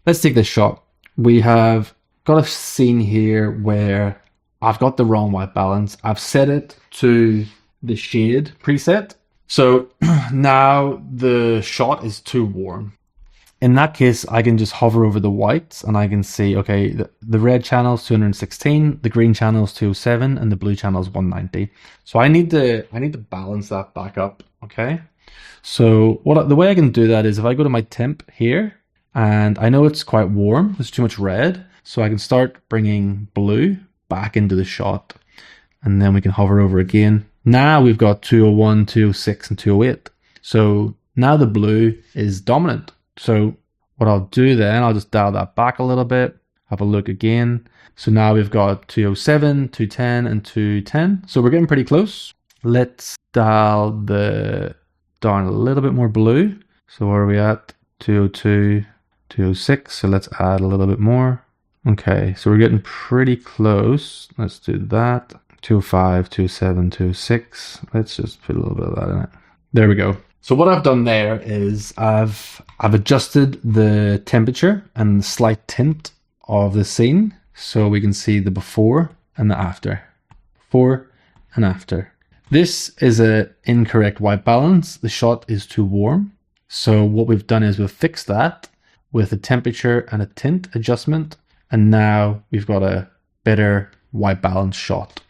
let's take this shot. We have got a scene here where I've got the wrong white balance. I've set it to the shade preset. So now the shot is too warm. In that case, I can just hover over the whites and I can see, okay, the red channel is 216, the green channel is 207, and the blue channel is 190. So I need to balance that back up, okay? So the way I can do that is if I go to my temp here, and I know it's quite warm, there's too much red, so I can start bringing blue back into the shot, and then we can hover over again. Now we've got 201, 206, and 208. So now the blue is dominant. So what I'll do then, I'll just dial that back a little bit, have a look again. So now we've got 207, 210, and 210. So we're getting pretty close. Let's dial down a little bit more blue. So where are we at? 202, 206. So let's add a little bit more. Okay, so we're getting pretty close. Let's do that. 205, 207, 206. Let's just put a little bit of that in it. There we go. So what I've done there is I've adjusted the temperature and the slight tint of the scene so we can see the before and the after. Before and after. This is an incorrect white balance. The shot is too warm. So what we've done is we've fixed that with a temperature and a tint adjustment. And now we've got a better white balance shot.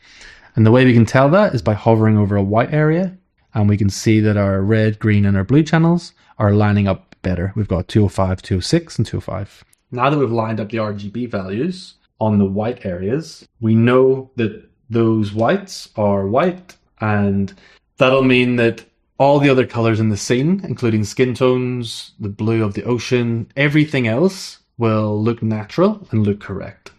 And the way we can tell that is by hovering over a white area. And we can see that our red, green, and our blue channels are lining up better. We've got 205, 206, and 205. Now that we've lined up the RGB values on the white areas, we know that those whites are white, and that'll mean that all the other colors in the scene, including skin tones, the blue of the ocean, everything else will look natural and look correct.